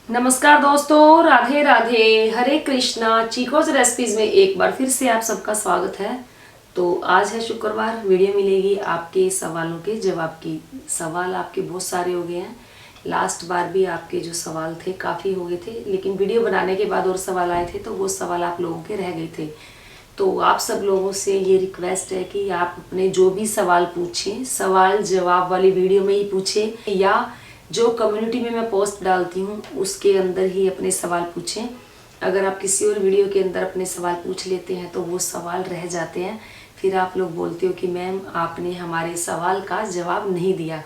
नमस्कार दोस्तों, राधे राधे, हरे कृष्णा। चीकोज रेसिपीज में एक बार फिर से आप सबका स्वागत है। तो आज है शुक्रवार, वीडियो मिलेगी आपके सवालों के जवाब की। सवाल आपके बहुत सारे हो गए हैं। लास्ट बार भी आपके जो सवाल थे काफ़ी हो गए थे, लेकिन वीडियो बनाने के बाद और सवाल आए थे तो वो सवाल आप लोगों के रह गए थे। तो आप सब लोगों से ये रिक्वेस्ट है कि आप अपने जो भी सवाल पूछें, सवाल जवाब वाली वीडियो में ही पूछें या जो कम्युनिटी में मैं पोस्ट डालती हूँ उसके अंदर ही अपने सवाल पूछें। अगर आप किसी और वीडियो के अंदर अपने सवाल पूछ लेते हैं तो वो सवाल रह जाते हैं, फिर आप लोग बोलते हो कि मैम आपने हमारे सवाल का जवाब नहीं दिया।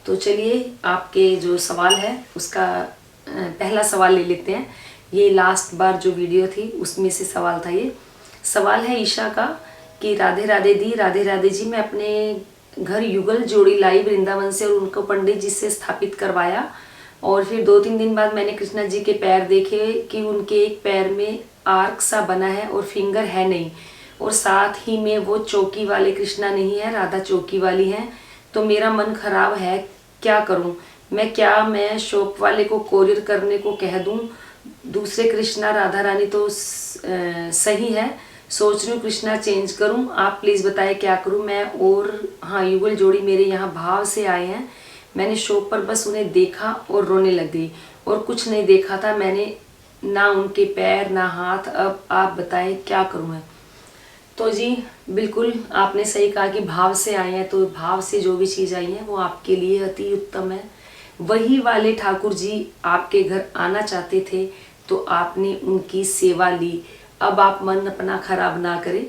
तो चलिए आपके जो सवाल है उसका पहला सवाल ले लेते हैं। ये लास्ट बार जो वीडियो थी उसमें से सवाल था। ये सवाल है ईशा का कि राधे राधे दी, राधे राधे जी, मैं अपने घर युगल जोड़ी लाई वृंदावन से और उनको पंडित जी से स्थापित करवाया और फिर 2-3 दिन बाद मैंने कृष्णा जी के पैर देखे कि उनके एक पैर में आर्क सा बना है और फिंगर है नहीं, और साथ ही में वो चौकी वाले कृष्णा नहीं है, राधा चौकी वाली हैं। तो मेरा मन खराब है, क्या करूं मैं शॉप वाले को कोरियर करने को कह दूं? दूसरे कृष्णा राधा रानी तो सही है, सोच रही हूँ कृष्णा चेंज करूँ। आप प्लीज़ बताएं क्या करूँ मैं। और हाँ, युगल जोड़ी मेरे यहाँ भाव से आए हैं। मैंने शॉप पर बस उन्हें देखा और रोने लग गई और कुछ नहीं देखा था मैंने, ना उनके पैर ना हाथ। अब आप बताएं क्या करूँ मैं। तो जी बिल्कुल आपने सही कहा कि भाव से आए हैं, तो भाव से जो भी चीज़ आई है वो आपके लिए अति उत्तम है। वही वाले ठाकुर जी आपके घर आना चाहते थे तो आपने उनकी सेवा ली। अब आप मन अपना खराब ना करें।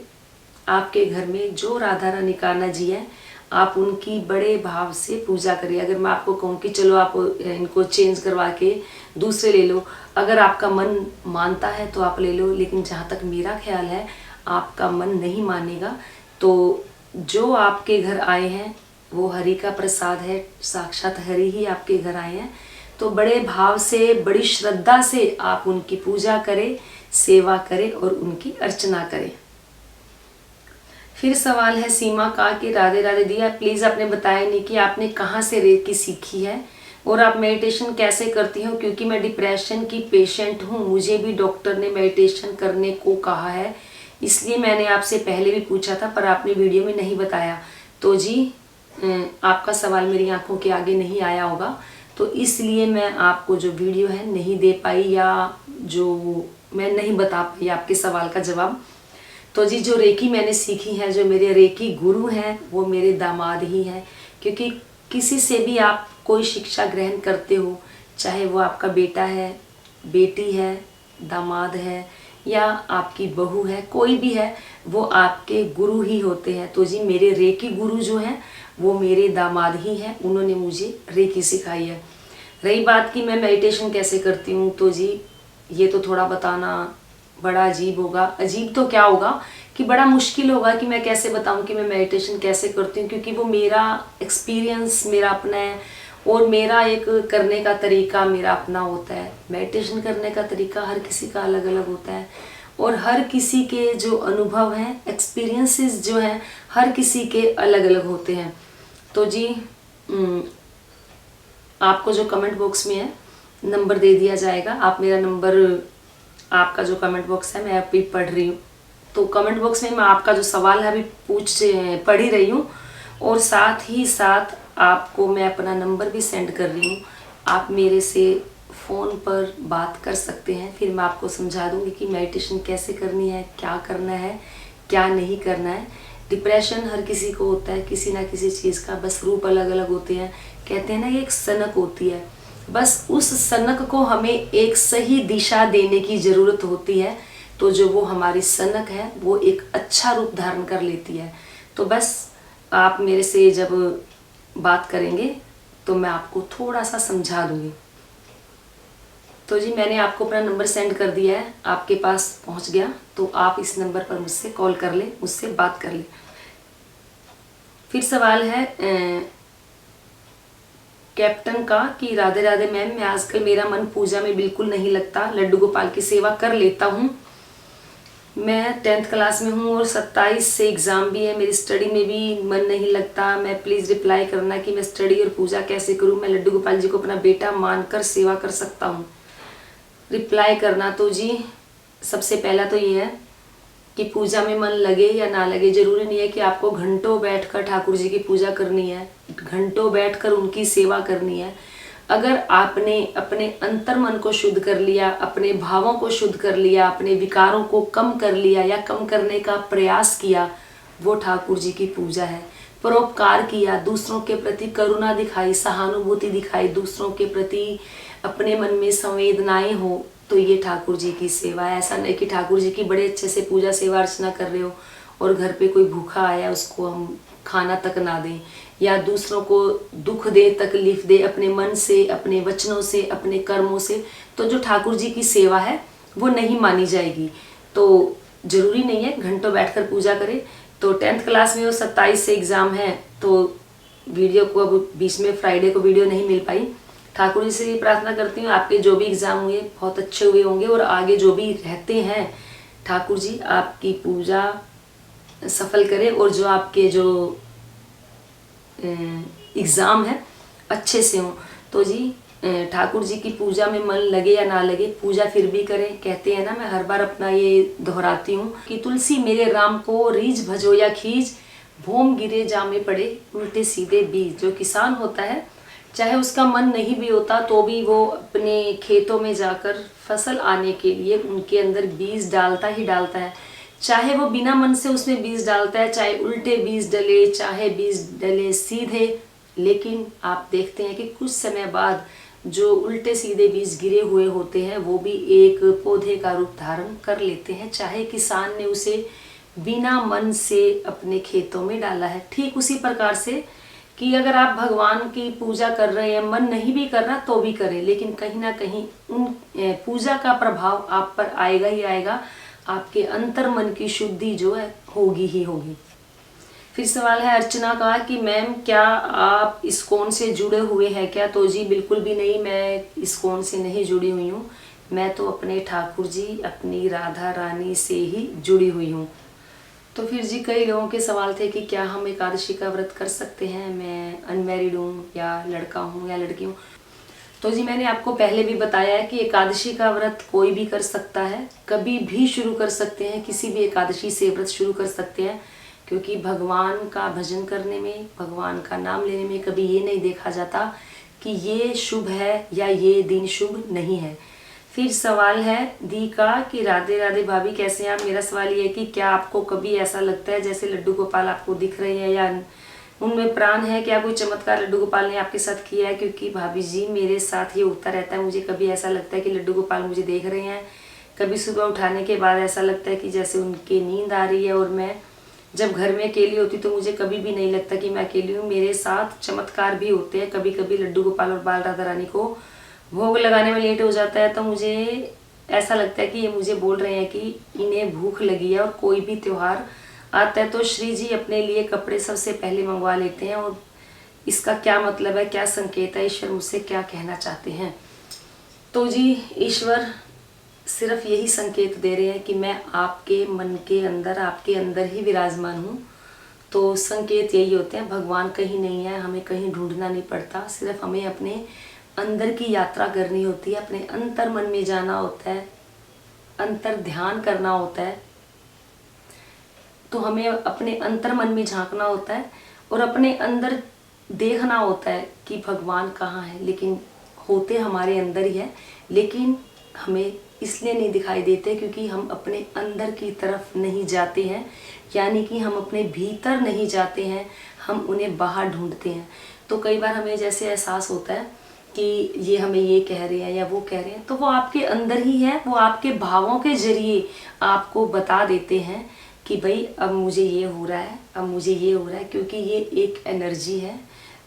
आपके घर में जो राधा रानी कान्हा जी हैं, आप उनकी बड़े भाव से पूजा करिए। अगर मैं आपको कहूँ कि चलो आप इनको चेंज करवा के दूसरे ले लो, अगर आपका मन मानता है तो आप ले लो, लेकिन जहाँ तक मेरा ख्याल है आपका मन नहीं मानेगा। तो जो आपके घर आए हैं वो हरि का प्रसाद है, साक्षात हरि ही आपके घर आए हैं। तो बड़े भाव से, बड़ी श्रद्धा से आप उनकी पूजा करें, सेवा करें और उनकी अर्चना करें। फिर सवाल है सीमा का कि राधे राधे दिया, प्लीज़ आपने बताया नहीं कि आपने कहाँ से रेकी सीखी है और आप मेडिटेशन कैसे करती हो, क्योंकि मैं डिप्रेशन की पेशेंट हूँ, मुझे भी डॉक्टर ने मेडिटेशन करने को कहा है, इसलिए मैंने आपसे पहले भी पूछा था पर आपने वीडियो में नहीं बताया। तो जी आपका सवाल मेरी आंखों के आगे नहीं आया होगा, तो इसलिए मैं आपको जो वीडियो है नहीं दे पाई या जो मैं नहीं बता पाई आपके सवाल का जवाब। तो जी जो रेकी मैंने सीखी है, जो मेरे रेकी गुरु हैं वो मेरे दामाद ही हैं, क्योंकि किसी से भी आप कोई शिक्षा ग्रहण करते हो, चाहे वो आपका बेटा है, बेटी है, दामाद है या आपकी बहू है, कोई भी है, वो आपके गुरु ही होते हैं। तो जी मेरे रेकी गुरु जो हैं वो मेरे दामाद ही हैं, उन्होंने मुझे रेकी सिखाई है। रही बात कि मैं मेडिटेशन कैसे करती हूँ, तो जी ये तो थोड़ा बताना बड़ा अजीब होगा। अजीब तो क्या होगा कि बड़ा मुश्किल होगा कि मैं कैसे बताऊं कि मैं मेडिटेशन कैसे करती हूँ, क्योंकि वो मेरा एक्सपीरियंस मेरा अपना है और मेरा एक करने का तरीका मेरा अपना होता है। मेडिटेशन करने का तरीका हर किसी का अलग अलग होता है और हर किसी के जो अनुभव हैं, एक्सपीरियंसेस जो हैं, हर किसी के अलग अलग होते हैं। तो जी आपको जो कमेंट बॉक्स में है नंबर दे दिया जाएगा। आप मेरा नंबर, आपका जो कमेंट बॉक्स है मैं अभी पढ़ रही हूँ, तो कमेंट बॉक्स में मैं आपका जो सवाल है अभी पढ़ ही रही हूँ और साथ ही साथ आपको मैं अपना नंबर भी सेंड कर रही हूँ। आप मेरे से फ़ोन पर बात कर सकते हैं, फिर मैं आपको समझा दूँगी कि मेडिटेशन कैसे करनी है, क्या करना है, क्या नहीं करना है। डिप्रेशन हर किसी को होता है, किसी ना किसी चीज़ का, बस रूप अलग अलग होते हैं। कहते हैं ना ये एक सनक होती है, बस उस सनक को हमें एक सही दिशा देने की ज़रूरत होती है, तो जो वो हमारी सनक है वो एक अच्छा रूप धारण कर लेती है। तो बस आप मेरे से जब बात करेंगे तो मैं आपको थोड़ा सा समझा दूंगी। तो जी मैंने आपको अपना नंबर सेंड कर दिया है, आपके पास पहुंच गया, तो आप इस नंबर पर मुझसे कॉल कर लें, मुझसे बात कर लें। फिर सवाल है कैप्टन का कि राधे राधे मैम, मैं आजकल मेरा मन पूजा में बिल्कुल नहीं लगता, लड्डू गोपाल की सेवा कर लेता हूँ, मैं 10th क्लास में हूँ और 27 से एग्ज़ाम भी है, मेरी स्टडी में भी मन नहीं लगता। मैं प्लीज़ रिप्लाई करना कि मैं स्टडी और पूजा कैसे करूँ, मैं लड्डू गोपाल जी को अपना बेटा मानकर सेवा कर सकता हूँ। रिप्लाई करना। तो जी सबसे पहला तो ये है कि पूजा में मन लगे या ना लगे, जरूरी नहीं है कि आपको घंटों बैठकर ठाकुर जी की पूजा करनी है, घंटों बैठकर उनकी सेवा करनी है। अगर आपने अपने अंतर मन को शुद्ध कर लिया, अपने भावों को शुद्ध कर लिया, अपने विकारों को कम कर लिया या कम करने का प्रयास किया, वो ठाकुर जी की पूजा है। परोपकार किया, दूसरों के प्रति करुणा दिखाई, सहानुभूति दिखाई, दूसरों के प्रति अपने मन में संवेदनाएं हो, तो ये ठाकुर जी की सेवा है। ऐसा नहीं कि ठाकुर जी की बड़े अच्छे से पूजा सेवा अर्चना कर रहे हो और घर पे कोई भूखा आया उसको हम खाना तक ना दें, या दूसरों को दुख दे, तकलीफ दे अपने मन से, अपने वचनों से, अपने कर्मों से, तो जो ठाकुर जी की सेवा है वो नहीं मानी जाएगी। तो जरूरी नहीं है घंटों बैठकर पूजा करें। तो 10th क्लास में वो 27 से एग्ज़ाम है, तो वीडियो को अब बीच में फ्राइडे को वीडियो नहीं मिल पाई। ठाकुर जी से प्रार्थना करती हूँ आपके जो भी एग्ज़ाम हुए बहुत अच्छे हुए होंगे, और आगे जो भी रहते हैं ठाकुर जी आपकी पूजा सफल करें, और जो आपके जो एग्ज़ाम है अच्छे से हों। तो जी ठाकुर जी की पूजा में मन लगे या ना लगे, पूजा फिर भी करें। कहते हैं ना, मैं हर बार अपना ये दोहराती हूँ कि तुलसी मेरे राम को रीझ भजो या खींच, भूम गिरे जामे पड़े उल्टे सीधे बीज। जो किसान होता है, चाहे उसका मन नहीं भी होता तो भी वो अपने खेतों में जाकर फसल आने के लिए उनके अंदर बीज डालता ही डालता है। चाहे वो बिना मन से उसमें बीज डालता है, चाहे उल्टे बीज डले, चाहे बीज डले सीधे, लेकिन आप देखते हैं कि कुछ समय बाद जो उल्टे सीधे बीज गिरे हुए होते हैं वो भी एक पौधे का रूप धारण कर लेते हैं, चाहे किसान ने उसे बिना मन से अपने खेतों में डाला है। ठीक उसी प्रकार से कि अगर आप भगवान की पूजा कर रहे हैं, मन नहीं भी कर रहा तो भी करें, लेकिन कहीं ना कहीं उन पूजा का प्रभाव आप पर आएगा ही आएगा। आपके अंतर मन की शुद्धि जो है होगी ही होगी। फिर सवाल है अर्चना का कि मैम क्या आप इस्कॉन से जुड़े हुए हैं क्या? तो जी बिल्कुल भी नहीं, मैं इस्कॉन से नहीं जुड़ी हुई हूँ। मैं तो अपने ठाकुर जी, अपनी राधा रानी से ही जुड़ी हुई हूँ। तो फिर जी कई लोगों के सवाल थे कि क्या हम एकादशी का व्रत कर सकते हैं, मैं अनमैरिड हूँ या लड़का हूँ या लड़की हूँ। तो जी मैंने आपको पहले भी बताया है कि एकादशी का व्रत कोई भी कर सकता है, कभी भी शुरू कर सकते हैं, किसी भी एकादशी से व्रत शुरू कर सकते हैं, क्योंकि भगवान का भजन करने में, भगवान का नाम लेने में कभी ये नहीं देखा जाता कि ये शुभ है या ये दिन शुभ नहीं है। फिर सवाल है दी का कि राधे राधे भाभी कैसे हैं आप? मेरा सवाल ये है कि क्या आपको कभी ऐसा लगता है जैसे लड्डू गोपाल आपको दिख रहे हैं या उनमें प्राण है? क्या कोई चमत्कार लड्डू गोपाल ने आपके साथ किया है? क्योंकि भाभी जी मेरे साथ ये होता रहता है, मुझे कभी ऐसा लगता है कि लड्डू गोपाल मुझे देख रहे हैं, कभी सुबह उठाने के बाद ऐसा लगता है कि जैसे उनकी नींद आ रही है, और मैं जब घर में अकेली होती तो मुझे कभी भी नहीं लगता कि मैं अकेली हूँ। मेरे साथ चमत्कार भी होते हैं, कभी कभी लड्डू गोपाल और बाल राधा रानी को भोग लगाने में लेट हो जाता है तो मुझे ऐसा लगता है कि ये मुझे बोल रहे हैं कि इन्हें भूख लगी है, और कोई भी त्योहार आता है तो श्री जी अपने लिए कपड़े सबसे पहले मंगवा लेते हैं। और इसका क्या मतलब है, क्या संकेत है, ईश्वर मुझसे क्या कहना चाहते हैं? तो जी ईश्वर सिर्फ यही संकेत दे रहे हैं कि मैं आपके मन के अंदर, आपके अंदर ही विराजमान हूँ। तो संकेत यही होते हैं, भगवान कहीं नहीं है, हमें कहीं ढूंढना नहीं पड़ता, सिर्फ हमें अपने अंदर की यात्रा करनी होती है, अपने अंतर मन में जाना होता है, अंतर ध्यान करना होता है। तो हमें अपने अंतर मन में झांकना होता है और अपने अंदर देखना होता है कि भगवान कहाँ है, लेकिन होते हमारे अंदर ही है, लेकिन हमें इसलिए नहीं दिखाई देते क्योंकि हम अपने अंदर की तरफ नहीं जाते हैं, यानी कि हम अपने भीतर नहीं जाते हैं, हम उन्हें बाहर ढूंढते हैं। तो कई बार हमें जैसे एहसास होता है कि ये हमें ये कह रहे हैं या वो कह रहे हैं, तो वो आपके अंदर ही है, वो आपके भावों के जरिए आपको बता देते हैं कि भाई अब मुझे ये हो रहा है, अब मुझे ये हो रहा है, क्योंकि ये एक एनर्जी है।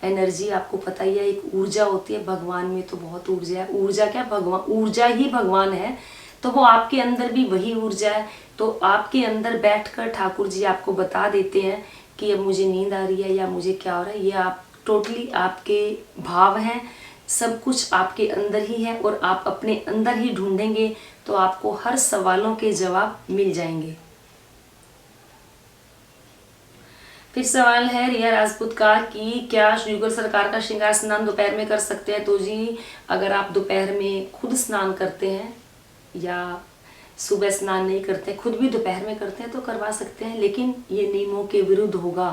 एनर्जी आपको पता ही है, एक ऊर्जा होती है, भगवान में तो बहुत ऊर्जा है। ऊर्जा क्या, भगवान, ऊर्जा ही भगवान है, तो वो आपके अंदर भी वही ऊर्जा है। तो आपके अंदर बैठकर ठाकुर जी आपको बता देते हैं कि अब मुझे नींद आ रही है या मुझे क्या हो रहा है। ये आप टोटली आपके भाव हैं, सब कुछ आपके अंदर ही है, और आप अपने अंदर ही ढूंढेंगे तो आपको हर सवालों के जवाब मिल जाएंगे। फिर सवाल है रिया राजपूत का कि क्या युगल सरकार का श्रृंगार स्नान दोपहर में कर सकते हैं? तो जी अगर आप दोपहर में खुद स्नान करते हैं या सुबह स्नान नहीं करते, खुद भी दोपहर में करते हैं तो करवा सकते हैं, लेकिन ये नियमों के विरुद्ध होगा।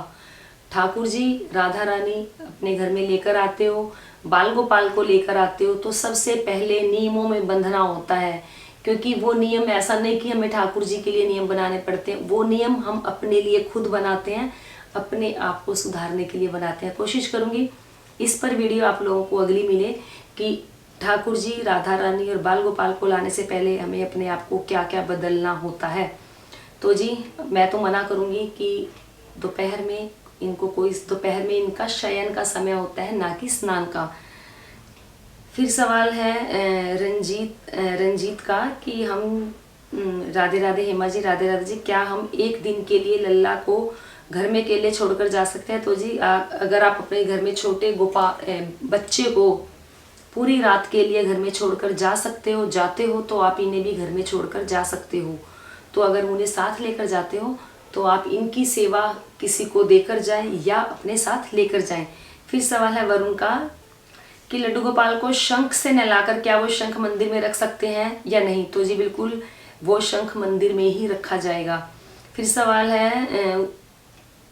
ठाकुर जी राधा रानी अपने घर में लेकर आते हो, बाल गोपाल को लेकर आते हो, तो सबसे पहले नियमों में बंधना होता है, क्योंकि वो नियम ऐसा नहीं कि हमें ठाकुर जी के लिए नियम बनाने पड़ते हैं, वो नियम हम अपने लिए खुद बनाते हैं, अपने आप को सुधारने के लिए बनाते हैं। कोशिश करूंगी इस पर वीडियो आप लोगों को अगली मिले कि ठाकुर जी राधा रानी और बाल गोपाल को लाने से पहले हमें अपने आप को क्या क्या बदलना होता है। तो जी मैं तो मना करूंगी कि दोपहर में इनको दोपहर में इनका शयन का समय होता है, ना कि स्नान का। फिर सवाल है रंजीत का कि हम राधे राधे हेमा जी, राधे राधे जी, क्या हम एक दिन के लिए लल्ला को घर में अकेले छोड़कर जा सकते हैं? तो जी अगर आप अपने घर में छोटे बच्चे को पूरी रात के लिए घर में छोड़कर जाते हो तो आप इन्हें भी घर में छोड़कर जा सकते हो। तो अगर उन्हें साथ लेकर जाते हो तो आप इनकी सेवा किसी को देकर जाएं या अपने साथ लेकर जाएं। फिर सवाल है वरुण का कि लड्डू गोपाल को शंख से नहलाकर क्या वो शंख मंदिर में रख सकते हैं या नहीं? तो जी बिल्कुल वो शंख मंदिर में ही रखा जाएगा। फिर सवाल है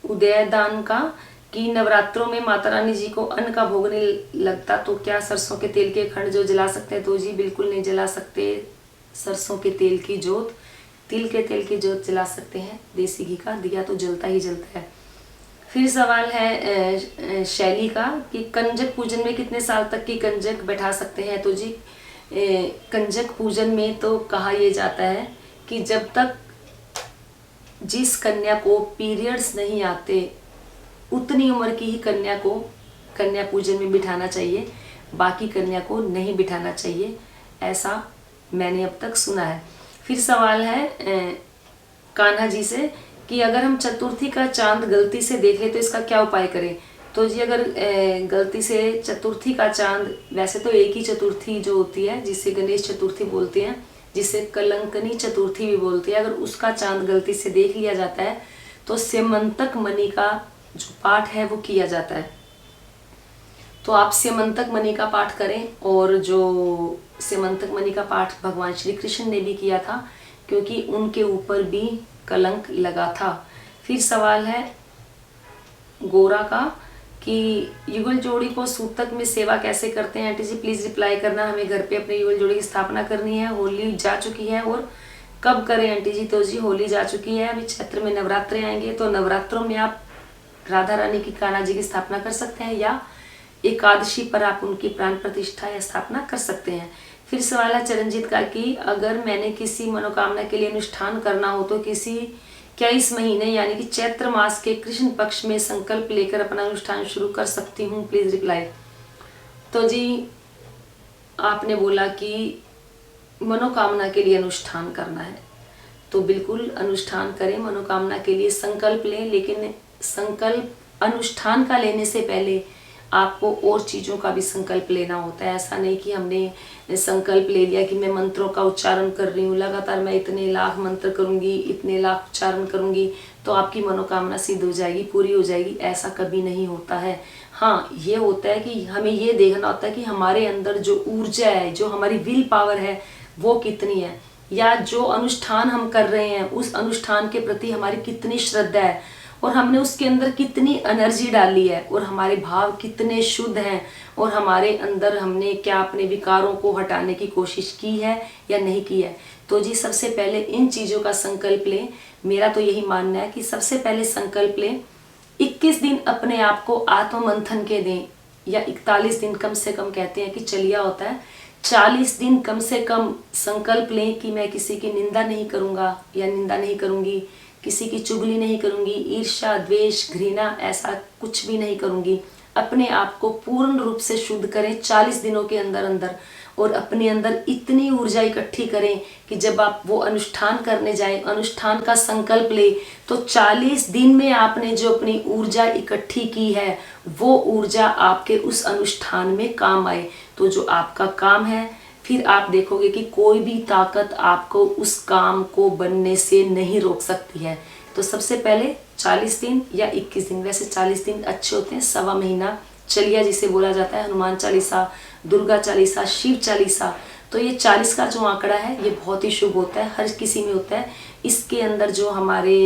उदयदान का कि नवरात्रों में माता रानी जी को अन्न का भोग नहीं लगता तो क्या सरसों के तेल के खंड जो जला सकते हैं? तो जी बिल्कुल नहीं जला सकते। सरसों के तेल की जोत, तिल के तेल की जोत जला सकते हैं, देसी घी का दिया तो जलता ही जलता है। फिर सवाल है शैली का कि कंजक पूजन में कितने साल तक की कंजक बैठा सकते हैं? तो जी कंजक पूजन में तो कहा यह जाता है कि जब तक जिस कन्या को पीरियड्स नहीं आते उतनी उम्र की ही कन्या को कन्या पूजन में बिठाना चाहिए, बाकी कन्या को नहीं बिठाना चाहिए, ऐसा मैंने अब तक सुना है। फिर सवाल है कान्हा जी से कि अगर हम चतुर्थी का चांद गलती से देख ले तो इसका क्या उपाय करें? तो जी अगर गलती से चतुर्थी का चांद, वैसे तो एक ही चतुर्थी जो होती है जिसे गणेश चतुर्थी बोलते हैं, जिसे कलंकनी चतुर्थी भी बोलते हैं, अगर उसका चांद गलती से देख लिया जाता है तो स्यमंतक मणि का जो पाठ है वो किया जाता है। तो आप स्यमंतक मणि का पाठ करें, और जो स्यमंतक मणि का पाठ भगवान श्री कृष्ण ने भी किया था क्योंकि उनके ऊपर भी कलंक लगा था। फिर सवाल है गोरा का कि युगल जोड़ी को सूतक में सेवा कैसे करते हैं? आंटी जी प्लीज रिप्लाई करना, हमें घर पे अपने युगल जोड़ी की स्थापना करनी है, होली जा चुकी है और कब करें आंटी जी? तो जी होली जा चुकी है, अभी चैत्र में नवरात्रे आएंगे, तो नवरात्रों में आप राधा रानी की कान्हा जी की स्थापना कर सकते हैं या एकादशी पर आप उनकी प्राण प्रतिष्ठा या स्थापना कर सकते हैं। फिर सवाल है चरणजीत का कि अगर मैंने किसी मनोकामना के लिए अनुष्ठान करना हो तो क्या इस महीने यानी कि चैत्र मास के कृष्ण पक्ष में संकल्प लेकर अपना अनुष्ठान शुरू कर सकती हूँ? Please reply. तो जी आपने बोला कि मनोकामना के लिए अनुष्ठान करना है तो बिल्कुल अनुष्ठान करें, मनोकामना के लिए संकल्प लें, लेकिन संकल्प अनुष्ठान का लेने से पहले आपको और चीज़ों का भी संकल्प लेना होता है। ऐसा नहीं कि हमने संकल्प ले लिया कि मैं मंत्रों का उच्चारण कर रही हूँ, लगातार मैं इतने लाख मंत्र करूँगी, इतने लाख उच्चारण करूँगी तो आपकी मनोकामना सिद्ध हो जाएगी, पूरी हो जाएगी, ऐसा कभी नहीं होता है। हाँ, ये होता है कि हमें ये देखना होता है कि हमारे अंदर जो ऊर्जा है, जो हमारी विल पावर है वो कितनी है, या जो अनुष्ठान हम कर रहे हैं उस अनुष्ठान के प्रति हमारी कितनी श्रद्धा है और हमने उसके अंदर कितनी एनर्जी डाली है और हमारे भाव कितने शुद्ध हैं और हमारे अंदर हमने क्या अपने विकारों को हटाने की कोशिश की है या नहीं की है। तो जी सबसे पहले इन चीज़ों का संकल्प लें। मेरा तो यही मानना है कि सबसे पहले संकल्प लें, 21 दिन अपने आप को आत्ममंथन के दें, या 41 दिन कम से कम कहते हैं कि चलिया होता है, 40 दिन कम से कम संकल्प लें कि मैं किसी की निंदा नहीं करूँगा या निंदा नहीं करूँगी, किसी की चुगली नहीं करूँगी, ईर्ष्या द्वेष घृणा ऐसा कुछ भी नहीं करूँगी। अपने आप को पूर्ण रूप से शुद्ध करें 40 दिनों के अंदर अंदर, और अपने अंदर इतनी ऊर्जा इकट्ठी करें कि जब आप वो अनुष्ठान करने जाएं, अनुष्ठान का संकल्प ले, तो 40 दिन में आपने जो अपनी ऊर्जा इकट्ठी की है वो ऊर्जा आपके उस अनुष्ठान में काम आए। तो जो आपका काम है फिर आप देखोगे कि कोई भी ताकत आपको उस काम को बनने से नहीं रोक सकती है। तो सबसे पहले 40 दिन या 21 दिन, वैसे 40 दिन अच्छे होते हैं, सवा महीना चलिया जिसे बोला जाता है, हनुमान चालीसा, दुर्गा चालीसा, शिव चालीसा, तो ये 40 का जो आंकड़ा है ये बहुत ही शुभ होता है, हर किसी में होता है। इसके अंदर जो हमारे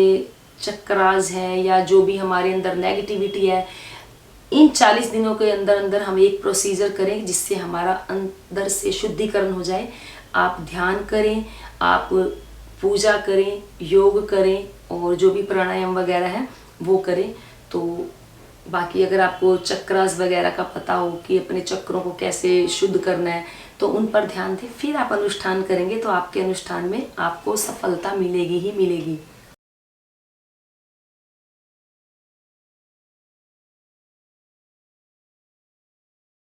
चक्रास है या जो भी हमारे अंदर नेगेटिविटी है, इन 40 दिनों के अंदर अंदर हम एक प्रोसीजर करें जिससे हमारा अंदर से शुद्धिकरण हो जाए। आप ध्यान करें, आप पूजा करें, योग करें और जो भी प्राणायाम वगैरह है वो करें। तो बाकी अगर आपको चक्रास वगैरह का पता हो कि अपने चक्रों को कैसे शुद्ध करना है तो उन पर ध्यान दें, फिर आप अनुष्ठान करेंगे तो आपके अनुष्ठान में आपको सफलता मिलेगी ही मिलेगी।